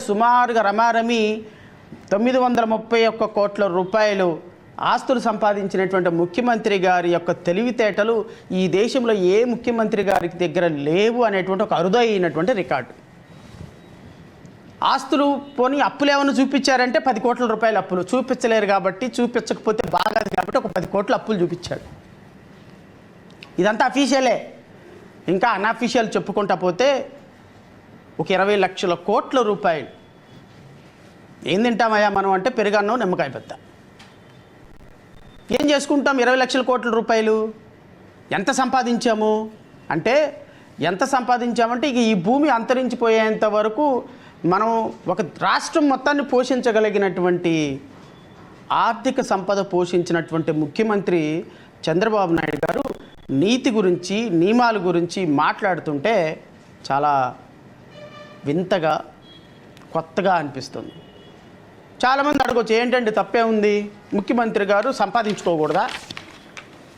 సుమారుగా రమారమి 931 కోట్ల రూపాయలు ఆస్తులు సంపాదించినటువంటి ముఖ్యమంత్రి గారి యొక్క తెలివితేటలు ఈ దేశంలో ఏ ముఖ్యమంత్రి గారికి దగ్గర లేవు అనేటువంటి ఒక అరుదైనటువంటి రికార్డు. ఆస్తులు పోనీ అప్పులు ఏమైనా చూపించారంటే 10 కోట్ల రూపాయల అప్పులు చూపించలేరు కాబట్టి, చూపించకపోతే బాగాదు కాబట్టి ఒక 10 కోట్ల అప్పులు చూపించాడు. ఇదంతా అఫీషియలే. ఇంకా అన్అఫీషియల్ చెప్పుకుంటా పోతే ఒక 20 లక్షల కోట్ల రూపాయలు. ఏం తింటామయ్యా మనం అంటే పెరుగన్నం నిమ్మకాయ పెద్ద. ఏం చేసుకుంటాం 20 లక్షల కోట్ల రూపాయలు? ఎంత సంపాదించాము అంటే ఇక ఈ భూమి అంతరించిపోయేంత వరకు మనం ఒక రాష్ట్రం మొత్తాన్ని పోషించగలిగినటువంటి ఆర్థిక సంపద పోషించినటువంటి ముఖ్యమంత్రి చంద్రబాబు నాయుడు గారు నీతి గురించి, నియమాల గురించి మాట్లాడుతుంటే చాలా వింతగా, కొత్తగా అనిపిస్తుంది. చాలామంది అడగవచ్చు, ఏంటంటే తప్పే ఉంది, ముఖ్యమంత్రి గారు సంపాదించుకోకూడదా,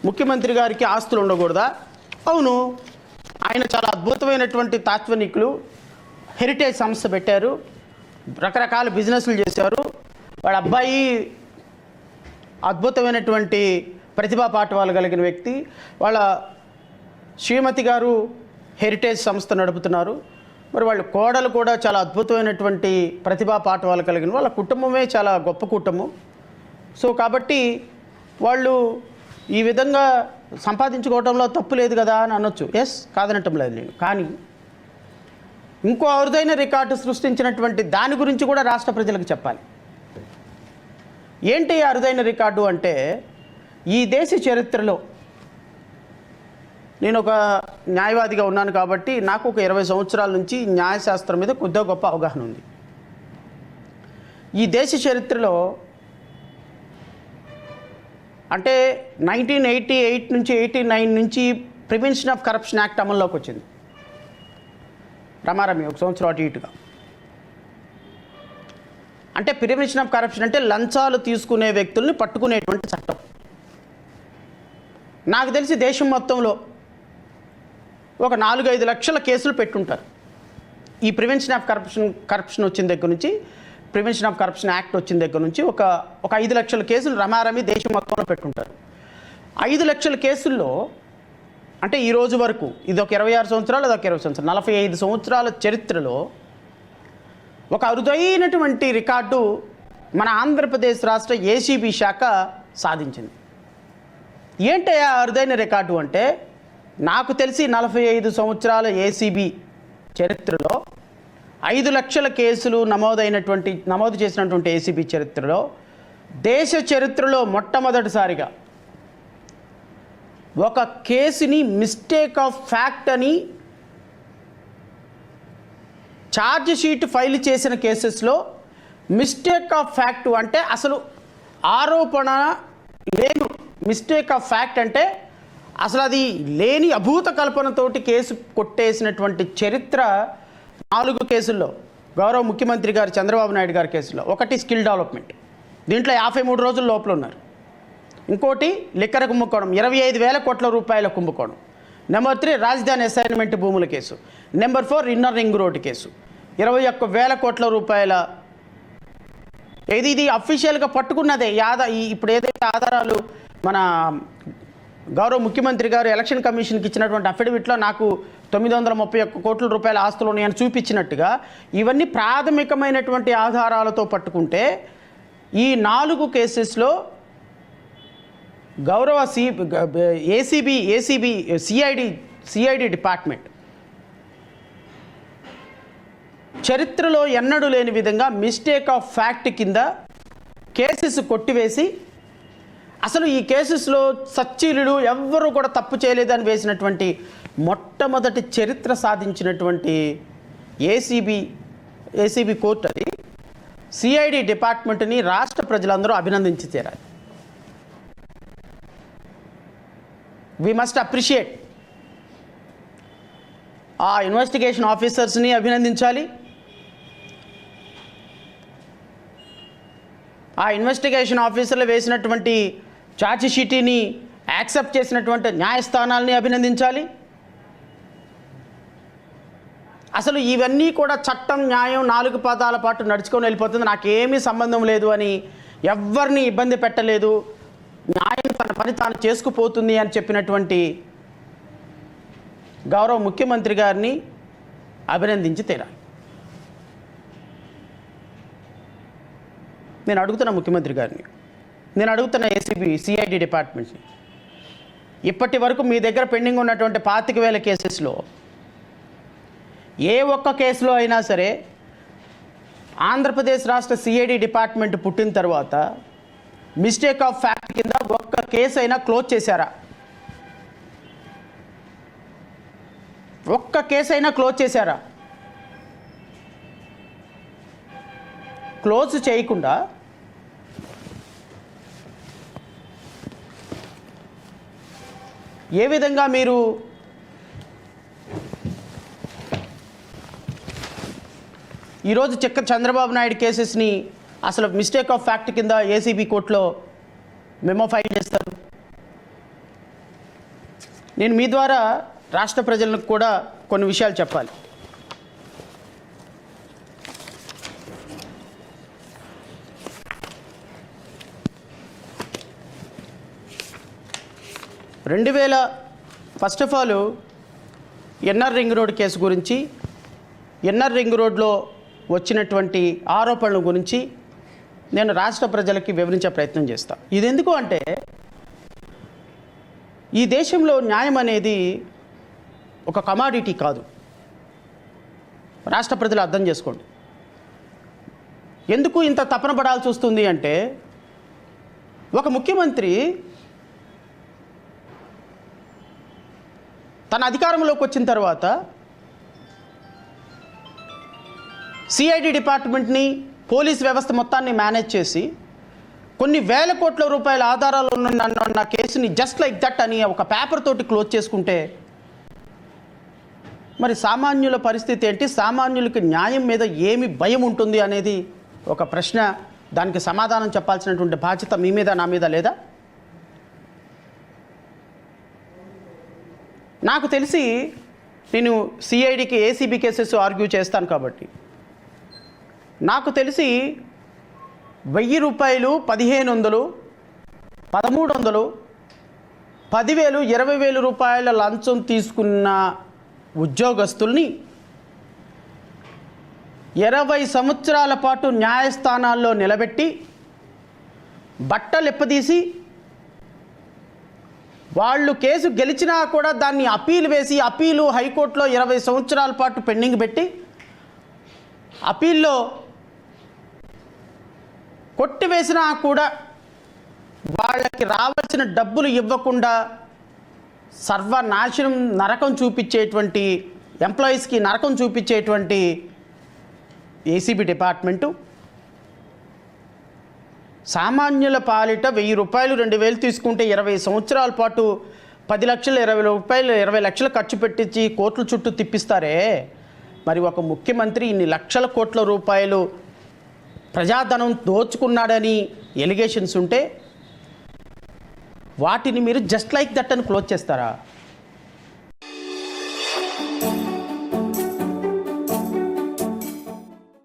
ముఖ్యమంత్రి గారికి ఆస్తులు ఉండకూడదా? అవును, ఆయన చాలా అద్భుతమైనటువంటి తాత్వనికులు, హెరిటేజ్ సంస్థ పెట్టారు, రకరకాల బిజినెస్లు చేశారు. వాళ్ళ అబ్బాయి అద్భుతమైనటువంటి ప్రతిభా పాఠవాలు కలిగిన వ్యక్తి, వాళ్ళ శ్రీమతి గారు హెరిటేజ్ సంస్థ నడుపుతున్నారు. మరి వాళ్ళ కోడలు కూడా చాలా అద్భుతమైనటువంటి ప్రతిభా పాఠవాలు కలిగిన, వాళ్ళ కుటుంబమే చాలా గొప్ప కుటుంబం. సో కాబట్టి వాళ్ళు ఈ విధంగా సంపాదించుకోవడంలో తప్పు లేదు కదా అని అనొచ్చు. ఎస్, కాదనటం లేదు నేను. కానీ ఇంకో అరుదైన రికార్డు సృష్టించినటువంటి దాని గురించి కూడా రాష్ట్ర ప్రజలకు చెప్పాలి. ఏంటి అరుదైన రికార్డు అంటే, ఈ దేశ చరిత్రలో నేను ఒక న్యాయవాదిగా ఉన్నాను కాబట్టి నాకు ఒక 20 సంవత్సరాల నుంచి న్యాయశాస్త్రం మీద కొద్దిగా గొప్ప అవగాహన ఉంది. ఈ దేశ చరిత్రలో అంటే 1988 నుంచి 89 నుంచి ప్రివెన్షన్ ఆఫ్ కరప్షన్ యాక్ట్ అమల్లోకి వచ్చింది. రమారమి ఒక సంవత్సరం అటు ఇటుగా. అంటే ప్రివెన్షన్ ఆఫ్ కరప్షన్ అంటే లంచాలు తీసుకునే వ్యక్తుల్ని పట్టుకునేటువంటి చట్టం. నాకు తెలిసి దేశం మొత్తంలో ఒక 4-5 లక్షల కేసులు పెట్టుంటారు. ఈ ప్రివెన్షన్ ఆఫ్ కరప్షన్ వచ్చిన దగ్గర నుంచి, ప్రివెన్షన్ ఆఫ్ కరప్షన్ యాక్ట్ వచ్చిన దగ్గర నుంచి ఒక 5 లక్షల కేసులు రమారమి దేశం మొత్తంలో పెట్టుంటారు. 5 లక్షల కేసుల్లో అంటే ఈ రోజు వరకు ఇది ఒక 26 సంవత్సరాలు, అదొక 20 సంవత్సరాలు, 45 సంవత్సరాల చరిత్రలో ఒక అరుదైనటువంటి రికార్డు మన ఆంధ్రప్రదేశ్ రాష్ట్ర ఏసీబీ శాఖ సాధించింది. ఏంటి ఆ అరుదైన రికార్డు అంటే, నాకు తెలిసి 45 సంవత్సరాల ఏసీబీ చరిత్రలో 5 లక్షల కేసులు నమోదు చేసినటువంటి ఏసీబీ చరిత్రలో, దేశ చరిత్రలో మొట్టమొదటిసారిగా ఒక కేసుని మిస్టేక్ ఆఫ్ ఫ్యాక్ట్ అని ఛార్జ్ షీట్ ఫైల్ చేసిన కేసెస్లో మిస్టేక్ ఆఫ్ ఫ్యాక్ట్ అంటే అసలు ఆరోపణ లేదు, మిస్టేక్ ఆఫ్ ఫ్యాక్ట్ అంటే అసలు అది లేని అభూత కల్పనతోటి కేసు కొట్టేసినటువంటి చరిత్ర 4 కేసుల్లో గౌరవ ముఖ్యమంత్రి గారు చంద్రబాబు నాయుడు గారి కేసులో. ఒకటి స్కిల్ డెవలప్మెంట్, దీంట్లో 53 రోజుల లోపల ఉన్నారు. ఇంకోటి లిక్కర్ కుంభకోణం, 25,000 కోట్ల రూపాయల కుంభకోణం. నెంబర్ 3 రాజధాని అసైన్మెంట్ భూముల case. Number 4 inner ring road case, 21,000 కోట్ల రూపాయల. ఇది అఫీషియల్గా పట్టుకున్నదే. ఇప్పుడు ఏదైతే ఆధారాలు మన గౌరవ ముఖ్యమంత్రి గారు ఎలక్షన్ కమిషన్కి ఇచ్చినటువంటి అఫిడవిట్లో నాకు 931 కోట్ల రూపాయల ఆస్తులు ఉన్నాయని చూపించినట్టుగా, ఇవన్నీ ప్రాథమికమైనటువంటి ఆధారాలతో పట్టుకుంటే ఈ 4 కేసెస్లో గౌరవ సిఐడి డిపార్ట్మెంట్ చరిత్రలో ఎన్నడూ లేని విధంగా మిస్టేక్ ఆఫ్ ఫ్యాక్ట్ కింద కేసెస్ కొట్టివేసి, అసలు ఈ కేసెస్లో సచ్చీలుడు ఎవ్వరూ కూడా తప్పు చేయలేదని వేసినటువంటి మొట్టమొదటి చరిత్ర సాధించినటువంటి ఏసీబీ కోర్టు అది. సిఐడి డిపార్ట్మెంట్ని రాష్ట్ర ప్రజలందరూ అభినందించి తీరాలి. We must appreciate. ఆ ఇన్వెస్టిగేషన్ ఆఫీసర్స్ని అభినందించాలి. ఆ ఇన్వెస్టిగేషన్ ఆఫీసర్లు వేసినటువంటి ఛార్జ్ షీట్ని యాక్సెప్ట్ చేసినటువంటి న్యాయస్థానాలని అభినందించాలి. అసలు ఇవన్నీ కూడా చట్టం న్యాయం 4 పాదాల పాటు నడుచుకొని వెళ్ళిపోతుంది, నాకేమీ సంబంధం లేదు అని ఎవరిని ఇబ్బంది పెట్టలేదు, న్యాయం తన పని తాను చేసుకుపోతుంది అని చెప్పినటువంటి గౌరవ ముఖ్యమంత్రి గారిని అభినందించి తీరాలి. నేను అడుగుతున్న ముఖ్యమంత్రి గారిని, నేను అడుగుతున్న ఏసీబీ సిఐడి డిపార్ట్మెంట్ని, ఇప్పటి వరకు మీ దగ్గర పెండింగ్ ఉన్నటువంటి 25,000 కేసెస్లో ఏ ఒక్క కేసులో అయినా సరే ఆంధ్రప్రదేశ్ రాష్ట్ర సిఐడి డిపార్ట్మెంట్ పుట్టిన తర్వాత మిస్టేక్ ఆఫ్ ఫ్యాక్ట్ కింద ఒక్క కేసు అయినా క్లోజ్ చేశారా? ఒక్క కేసు అయినా క్లోజ్ చేశారా? క్లోజ్ చేయకుండా ఏ విధంగా మీరు ఈరోజు చంద్రబాబు నాయుడు కేసెస్ని అసలు మిస్టేక్ ఆఫ్ ఫ్యాక్ట్ కింద ఏసీబీ కోర్టులో మెమో ఫైల్ చేస్తారు? నేను మీ ద్వారా రాష్ట్ర ప్రజలకు కూడా కొన్ని విషయాలు చెప్పాలి. First of all inner ring road case గురించి, ఎన్ఆర్ రింగ్ రోడ్లో వచ్చినటువంటి ఆరోపణల గురించి నేను రాష్ట్ర ప్రజలకి వివరించే ప్రయత్నం చేస్తాను. ఇది ఎందుకు అంటే, ఈ దేశంలో న్యాయం అనేది ఒక కమాడిటీ కాదు. రాష్ట్ర ప్రజలు అర్థం చేసుకోండి. ఎందుకు ఇంత తపన పడాల్సి వస్తుంది అంటే, ఒక ముఖ్యమంత్రి తన అధికారంలోకి వచ్చిన తర్వాత సిఐడి డిపార్ట్మెంట్ని, పోలీస్ వ్యవస్థ మొత్తాన్ని మేనేజ్ చేసి కొన్ని వేల కోట్ల రూపాయల ఆధారాలు ఉన్న కేసుని జస్ట్ లైక్ దట్ అని ఒక పేపర్ తోటి క్లోజ్ చేసుకుంటే మరి సామాన్యుల పరిస్థితి ఏంటి? సామాన్యులకి న్యాయం మీద ఏమి భయం ఉంటుంది అనేది ఒక ప్రశ్న. దానికి సమాధానం చెప్పాల్సినటువంటి బాధ్యత మీ మీద, నా మీద లేదా? నాకు తెలిసి నేను సిఐడికి ఏసీబీ కేసెస్ ఆర్గ్యూ చేస్తాను కాబట్టి నాకు తెలిసి 1,000 రూపాయలు, 1,500, 1,300, 10,000, 20,000 రూపాయల లంచం తీసుకున్న ఉద్యోగస్తుల్ని 20 సంవత్సరాల పాటు న్యాయస్థానాల్లో నిలబెట్టి బట్టలెప్పదీసి వాళ్ళు కేసు గెలిచినా కూడా దాన్ని అప్పీల్ వేసి, అప్పీలు హైకోర్టులో 20 సంవత్సరాల పాటు పెండింగ్ పెట్టి అప్పీల్లో కొట్టివేసినా కూడా వాళ్ళకి రావాల్సిన డబ్బులు ఇవ్వకుండా సర్వనాశనం, నరకం చూపించేటువంటి, ఎంప్లాయీస్కి నరకం చూపించేటువంటి ఏసీబీ డిపార్ట్మెంటు సామాన్యుల పాలిట 1,000 రూపాయలు, 2,000 తీసుకుంటే 20 సంవత్సరాల పాటు 10 లక్షలు, 20 రూపాయలు, 20 లక్షలు ఖర్చు పెట్టించి కోర్టుల చుట్టూ తిప్పిస్తారే. మరి ఒక ముఖ్యమంత్రి ఇన్ని లక్షల కోట్ల రూపాయలు ప్రజాధనం దోచుకున్నాడని ఎలిగేషన్స్ ఉంటే వాటిని మీరు జస్ట్ లైక్ దట్ అని క్లోజ్ చేస్తారా?